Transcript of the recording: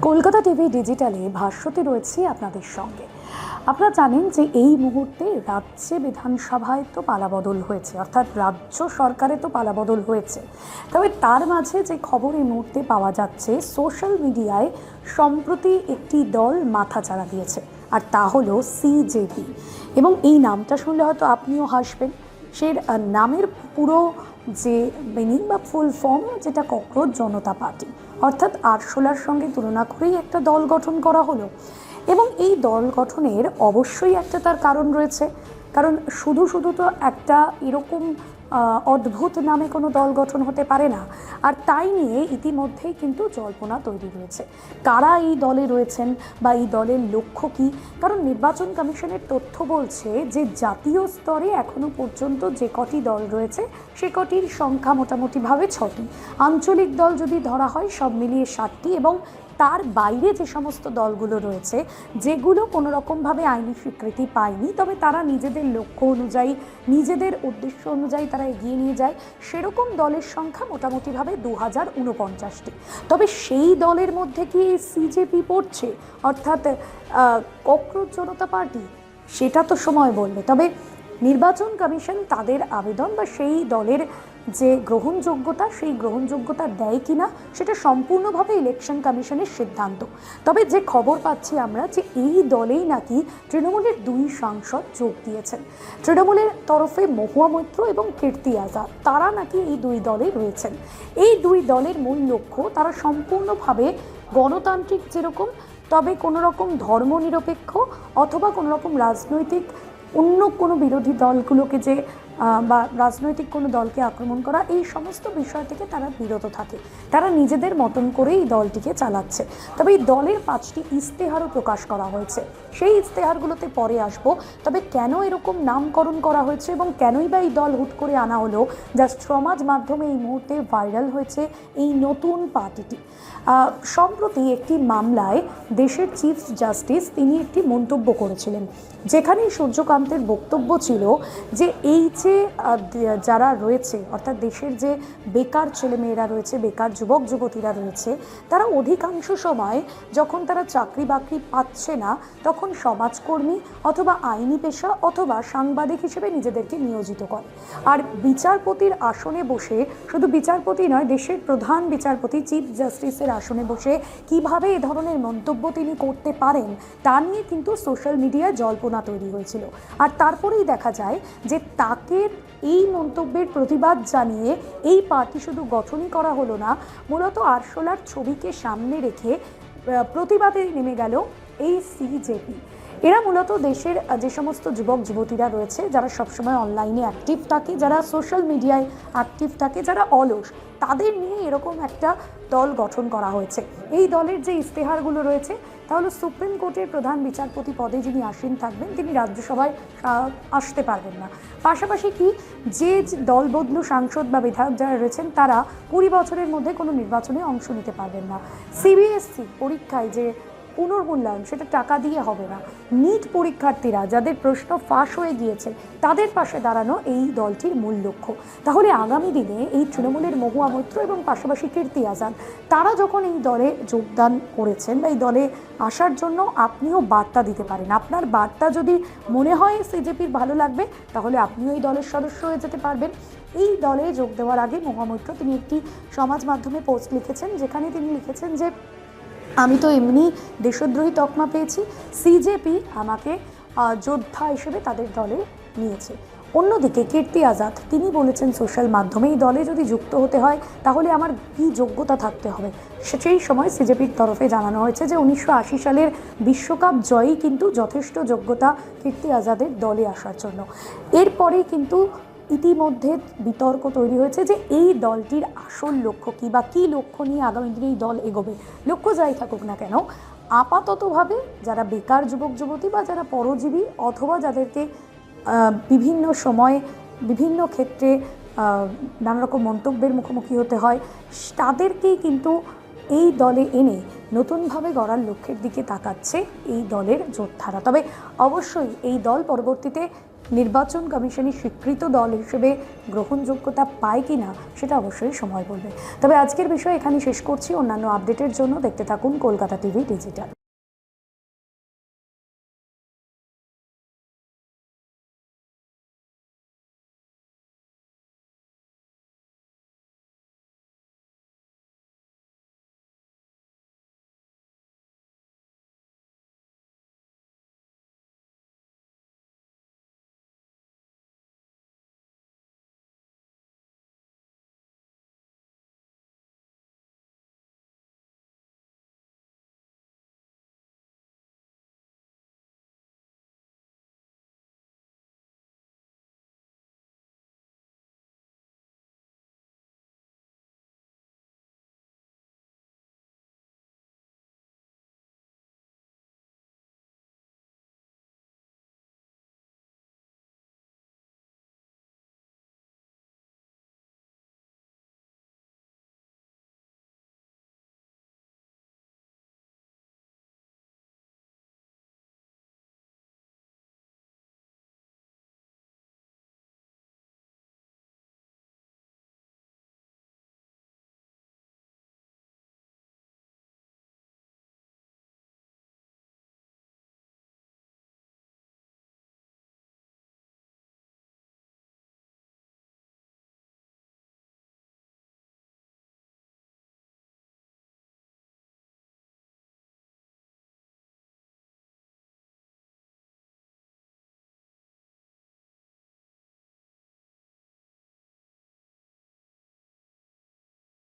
Kolkata TV ডিজিটালে ভাষ্যতে রয়েছে আপনাদের সঙ্গে। আপনারা জানেন যে এই মুহূর্তে রাজ্যে বিধানসভায় তো পালাবদল হয়েছে, অর্থাৎ রাজ্য সরকারে তো পালাবদল হয়েছে। তবে তার মাঝে যে খবর এই মুহূর্তে পাওয়া যাচ্ছে, সোশ্যাল মিডিয়ায় সম্প্রতি একটি দল মাথাচাড়া দিয়েছে, আর তা হলো সিজেপি। এবং এই নামটা শুনলে হয়তো আপনিও হাসবেন। সে নামের পুরো যে মিনিং বা ফুল ফর্ম, যেটা ককরোচ জনতা পার্টি, অর্থাৎ আরশোলার সঙ্গে তুলনা করেই একটা দল গঠন করা হলো। এবং এই দল গঠনের অবশ্যই একটা তার কারণ রয়েছে, কারণ শুধু শুধু তো একটা এরকম অদ্ভুত নামে কোনো দল গঠন হতে পারে না। আর তাই নিয়ে ইতিমধ্যেই কিন্তু জল্পনা তৈরি রয়েছে কারা এই দলে রয়েছেন বা এই দলের লক্ষ্য কী। কারণ নির্বাচন কমিশনের তথ্য বলছে যে জাতীয় স্তরে এখনও পর্যন্ত যে কটি দল রয়েছে সে কটির সংখ্যা মোটামুটিভাবে 6টি। আঞ্চলিক দল যদি ধরা হয় সব মিলিয়ে 7টি, এবং তার বাইরে যে সমস্ত দলগুলো রয়েছে যেগুলো কোনো রকমভাবে আইনি স্বীকৃতি পায়নি, তবে তারা নিজেদের লক্ষ্য অনুযায়ী নিজেদের উদ্দেশ্য অনুযায়ী তারা এগিয়ে নিয়ে যায়, সেরকম দলের সংখ্যা মোটামুটিভাবে 2049টি। তবে সেই দলের মধ্যে কি সিজেপি পড়ছে, অর্থাৎ ককরোচ জনতা পার্টি, সেটা তো সময় বলবে। তবে নির্বাচন কমিশন তাদের আবেদন বা সেই দলের যে গ্রহণযোগ্যতা, সেই গ্রহণযোগ্যতা দেয় কিনা সেটা সম্পূর্ণভাবে ইলেকশন কমিশনের সিদ্ধান্ত। তবে যে খবর পাচ্ছি আমরা, যে এই দলেই নাকি তৃণমূলের 2 সাংসদ যোগ দিয়েছেন। তৃণমূলের তরফে মহুয়া মৈত্র এবং কীর্তি আজাদ, তারা নাকি এই 2 দলে রয়েছেন। এই 2 দলের মূল লক্ষ্য, তারা সম্পূর্ণভাবে গণতান্ত্রিক যেরকম, তবে কোনো রকম ধর্মনিরপেক্ষ অথবা কোনো রকম রাজনৈতিক অন্য কোনো বিরোধী দলগুলোকে যে বা রাজনৈতিক কোনো দলকে আক্রমণ করা, এই সমস্ত বিষয় থেকে তারা বিরত থাকে। তারা নিজেদের মতন করেই এই দলটিকে চালাচ্ছে। তবে এই দলের 5টি ইস্তেহারও প্রকাশ করা হয়েছে, সেই ইস্তেহারগুলোতে পরে আসবো। তবে কেন এরকম নামকরণ করা হয়েছে এবং কেনই বা এই দল হুট করে আনা হলো, যা সমাজ মাধ্যমে এই মুহূর্তে ভাইরাল হয়েছে এই নতুন পার্টিটি। সম্প্রতি একটি মামলায় দেশের চিফ জাস্টিস তিনি একটি মন্তব্য করেছিলেন, যেখানে সূর্যকান্তের বক্তব্য ছিল যে এই যে যারা রয়েছে, অর্থাৎ দেশের যে বেকার ছেলেমেয়েরা রয়েছে, বেকার যুবক যুবতীরা রয়েছে, তারা অধিকাংশ সময় যখন তারা চাকরি বাকরি পাচ্ছে না, তখন সমাজকর্মী অথবা আইনি পেশা অথবা সাংবাদিক হিসেবে নিজেদেরকে নিয়োজিত করে। আর বিচারপতির আসনে বসে, শুধু বিচারপতি নয়, দেশের প্রধান বিচারপতি চিফ জাস্টিসের আসনে বসে কিভাবে এ ধরনের মন্তব্য তিনি করতে পারেন, তা নিয়ে কিন্তু সোশ্যাল মিডিয়ায় জল্পনা তৈরি হয়েছিল। আর তারপরেই দেখা যায় যে তাকে এই মন্তব্যের প্রতিবাদ জানিয়ে এই পার্টি শুধু গঠনই করা হলো না, মূলত আরশোলার ছবিকে সামনে রেখে প্রতিবাদে নেমে গেল এই সিজেপি। এরা মূলত দেশের যে সমস্ত যুবক যুবতীরা রয়েছে, যারা সবসময় অনলাইনে অ্যাক্টিভ থাকে, যারা সোশ্যাল মিডিয়ায় অ্যাক্টিভ থাকে, যারা অলস, তাদের নিয়ে এরকম একটা দল গঠন করা হয়েছে। এই দলের যে ইস্তেহারগুলো রয়েছে, তাহলে সুপ্রিম কোর্টের প্রধান বিচারপতি পদে যিনি আসীন থাকবেন, তিনি রাজ্যসভায় আসতে পারবেন না। পাশাপাশি কি, যে দল বদলু সাংসদ বা বিধায়ক যারা রয়েছেন, তারা 20 বছরের মধ্যে কোনো নির্বাচনে অংশ নিতে পারবেন না। সিবিএসসি পরীক্ষায় যে পুনর্মূল্যায়ন, সেটা টাকা দিয়ে হবে না। নিট পরীক্ষার্থীরা যাদের প্রশ্ন ফাঁস হয়ে গিয়েছে, তাদের পাশে দাঁড়ানো এই দলটির মূল লক্ষ্য। তাহলে আগামী দিনে এই তৃণমূলের মহুয়া মৈত্র এবং পাশাপাশি কীর্তি আজাদ, তারা যখন এই দলে যোগদান করেছেন বা এই দলে আসার জন্য আপনিও বার্তা দিতে পারেন। আপনার বার্তা যদি মনে হয় সিজেপির ভালো লাগবে, তাহলে আপনিও এই দলের সদস্য হয়ে যেতে পারবেন। এই দলে যোগ দেওয়ার আগে মহুয়া মৈত্র তিনি একটি সমাজ মাধ্যমে পোস্ট লিখেছেন, যেখানে তিনি লিখেছেন যে আমি তো এমনি দেশদ্রোহী তকমা পেয়েছি, সিজেপি আমাকে যোদ্ধা হিসেবে তাদের দলে নিয়েছে। অন্যদিকে কীর্তি আজাদ তিনি বলেছেন সোশ্যাল মাধ্যমে, এই দলে যদি যুক্ত হতে হয় তাহলে আমার কী যোগ্যতা থাকতে হবে। সেই সময় সিজেপির তরফে জানানো হয়েছে যে 1980 সালের বিশ্বকাপ জয়ই কিন্তু যথেষ্ট যোগ্যতা কীর্তি আজাদের দলে আসার জন্য। এরপরেই কিন্তু ইতিমধ্যে বিতর্ক তৈরি হয়েছে যে এই দলটির আসল লক্ষ্য কী বা কী লক্ষ্য নিয়ে আগামী দিনে এই দল এগোবে। লক্ষ্য যাই থাকুক না কেন, আপাততভাবে যারা বেকার যুবক যুবতী বা যারা পরজীবী অথবা যাদেরকে বিভিন্ন সময় বিভিন্ন ক্ষেত্রে নানা রকম মন্তব্যের মুখোমুখি হতে হয়, তাদেরকেই কিন্তু এই দলে এনে নতুনভাবে গড়ার লক্ষ্যের দিকে তাকাচ্ছে এই দলের যোদ্ধারা। তবে অবশ্যই এই দল পরবর্তীতে নির্বাচন কমিশনের স্বীকৃত দল হিসেবে গ্রহণযোগ্যতা পায় কিনা সেটা অবশ্যই সময় বলবে। তবে আজকের বিষয় এখানে শেষ করছি। অন্যান্য আপডেটের জন্য দেখতে থাকুন কলকাতা টিভি ডিজিটাল।